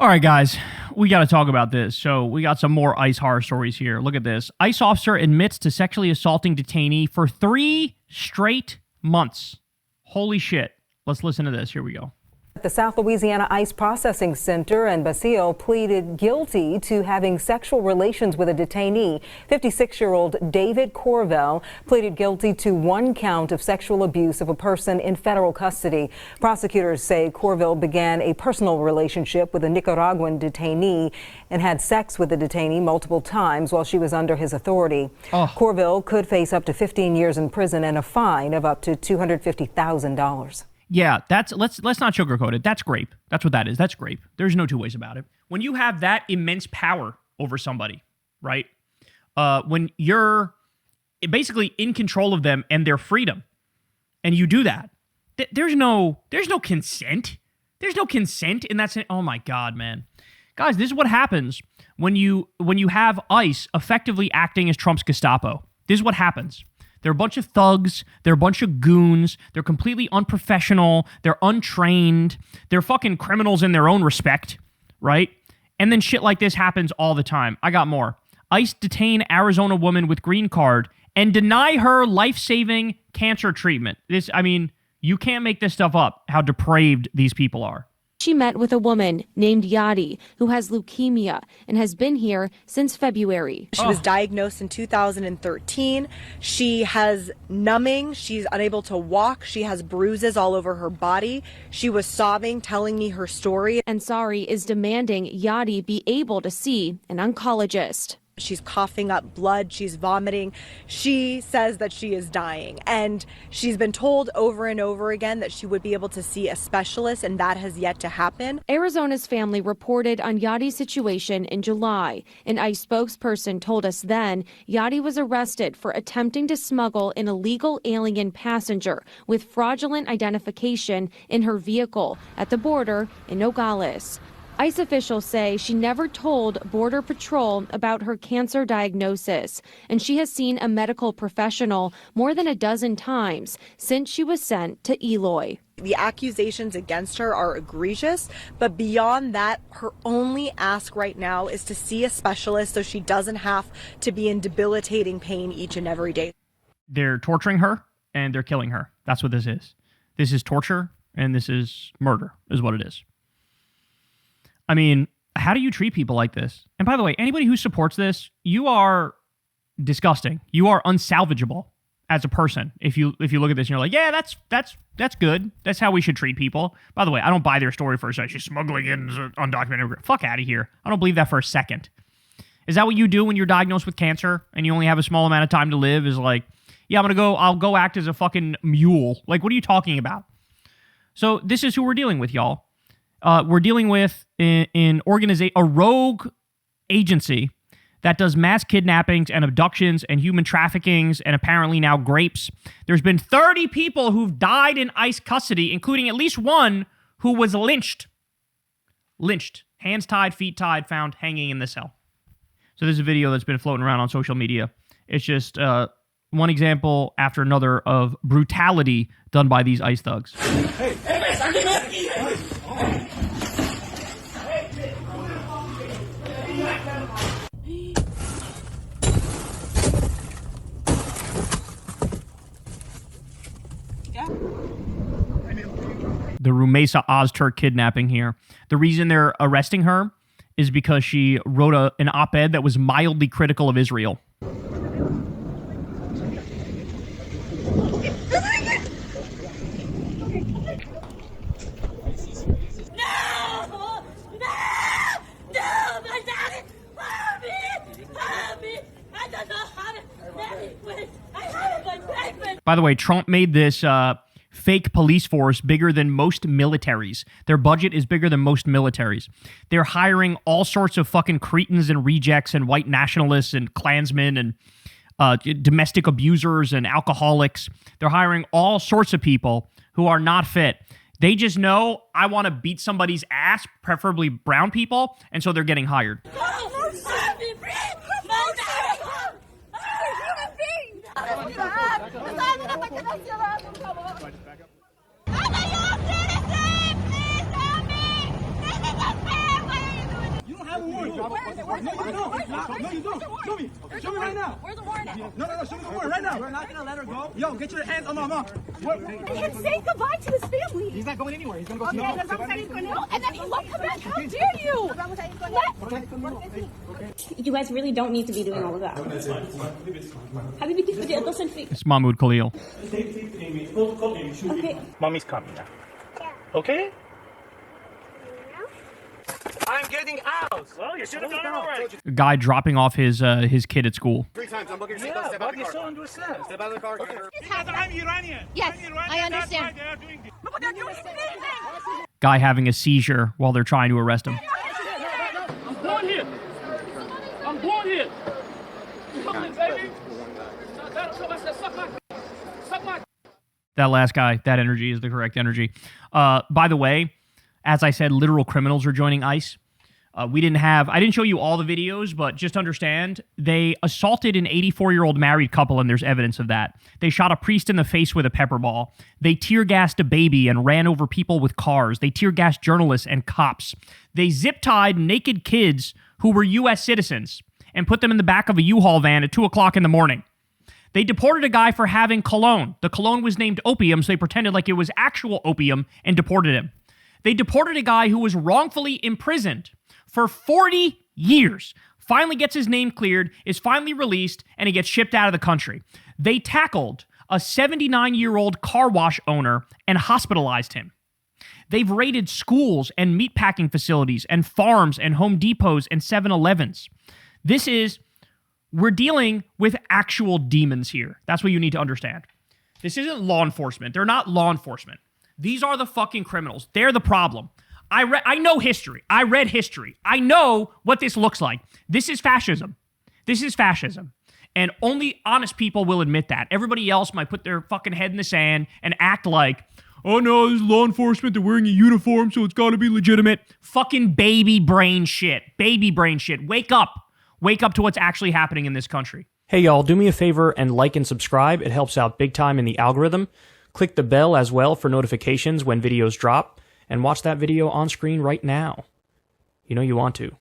All right, guys, we got to talk about this. So we got some more ICE horror stories here. Look at this. ICE officer admits to sexually assaulting detainee for 3 straight months. Holy shit. Let's listen to this. Here we go. The South Louisiana ICE Processing Center in Basile pleaded guilty to having sexual relations with a detainee. 56-year-old David Corvell pleaded guilty to 1 count of sexual abuse of a person in federal custody. Prosecutors say Corvell began a personal relationship with a Nicaraguan detainee and had sex with the detainee multiple times while she was under his authority. Corvell could face up to 15 years in prison and a fine of up to $250,000. Yeah, let's not sugarcoat it. That's grape. That's what that is. That's grape. There's no two ways about it. When you have that immense power over somebody, right? When you're basically in control of them and their freedom, and you do that, there's no consent. There's no consent in that. Oh my God, man, guys, this is what happens when you have ICE effectively acting as Trump's Gestapo. This is what happens. They're a bunch of thugs. They're a bunch of goons. They're completely unprofessional. They're untrained. They're fucking criminals in their own respect, right? And then shit like this happens all the time. I got more. ICE detain Arizona woman with green card and deny her life-saving cancer treatment. You can't make this stuff up, how depraved these people are. She met with a woman named Yadi who has leukemia and has been here since February. She was diagnosed in 2013. She has numbing. She's unable to walk. She has bruises all over her body. She was sobbing, telling me her story. Ansari is demanding Yadi be able to see an oncologist. She's coughing up blood. She's vomiting. She says that she is dying. And she's been told over and over again that she would be able to see a specialist, and that has yet to happen. Arizona's family reported on Yadi's situation in July. An ICE spokesperson told us then Yadi was arrested for attempting to smuggle an illegal alien passenger with fraudulent identification in her vehicle at the border in Nogales. ICE officials say she never told Border Patrol about her cancer diagnosis, and she has seen a medical professional more than a dozen times since she was sent to Eloy. The accusations against her are egregious, but beyond that, her only ask right now is to see a specialist so she doesn't have to be in debilitating pain each and every day. They're torturing her and they're killing her. That's what this is. This is torture and this is murder, is what it is. I mean, how do you treat people like this? And by the way, anybody who supports this, you are disgusting. You are unsalvageable as a person. If you look at this and you're like, yeah, that's good. That's how we should treat people. By the way, I don't buy their story for a second. She's smuggling in undocumented. Fuck out of here. I don't believe that for a second. Is that what you do when you're diagnosed with cancer and you only have a small amount of time to live? Is like, yeah, I'll go act as a fucking mule. Like, what are you talking about? So this is who we're dealing with, y'all. We're dealing with a rogue agency that does mass kidnappings and abductions and human traffickings and apparently now grapes. There's been 30 people who've died in ICE custody, including at least one who was lynched. Lynched. Hands tied, feet tied, found hanging in the cell. So this is a video that's been floating around on social media. It's just one example after another of brutality done by these ICE thugs. The Rumesa Ozturk kidnapping here. The reason they're arresting her is because she wrote an op-ed that was mildly critical of Israel. By the way, Trump made this fake police force bigger than most militaries. Their budget is bigger than most militaries. They're hiring all sorts of fucking cretins and rejects and white nationalists and Klansmen and domestic abusers and alcoholics. They're hiring all sorts of people who are not fit. They just know, I want to beat somebody's ass, preferably brown people, and so they're getting hired. No, you don't. Show me. Show me right now. Where's the warrant? No, show me the warrant right now. We're not gonna let her go. Yo, get your hands on my mom. And say goodbye to his family. He's not going anywhere. He's gonna go. Okay, no, and then you look come back. How dare you? You guys really don't need to be doing all of that. It's Mahmoud Khalil. Okay. Mommy's coming now. Okay? I'm getting out. Well, you should have done it already. A guy dropping off his kid at school. 3 times. I'm looking to step out of the car. Step out of the car. I'm Iranian. Yes, I'm Iranian. I understand. That's why they are doing this. No, but they're doing anything. Guy having a seizure while they're trying to arrest him. I'm born here. I'm born here. Baby. Suck my. That last guy, that energy is the correct energy. By the way, as I said, literal criminals are joining ICE. I didn't show you all the videos, but just understand, they assaulted an 84-year-old married couple, and there's evidence of that. They shot a priest in the face with a pepper ball. They tear-gassed a baby and ran over people with cars. They tear-gassed journalists and cops. They zip-tied naked kids who were U.S. citizens and put them in the back of a U-Haul van at 2 o'clock in the morning. They deported a guy for having cologne. The cologne was named opium, so they pretended like it was actual opium and deported him. They deported a guy who was wrongfully imprisoned for 40 years, finally gets his name cleared, is finally released, and he gets shipped out of the country. They tackled a 79-year-old car wash owner and hospitalized him. They've raided schools and meatpacking facilities and farms and Home Depots and 7-Elevens. We're dealing with actual demons here. That's what you need to understand. This isn't law enforcement. They're not law enforcement. These are the fucking criminals. They're the problem. I know history. I read history. I know what this looks like. This is fascism. This is fascism. And only honest people will admit that. Everybody else might put their fucking head in the sand and act like, oh no, this is law enforcement. They're wearing a uniform, so it's got to be legitimate. Fucking baby brain shit. Baby brain shit. Wake up. Wake up to what's actually happening in this country. Hey y'all, do me a favor and like and subscribe. It helps out big time in the algorithm. Click the bell as well for notifications when videos drop. And watch that video on screen right now. You know you want to.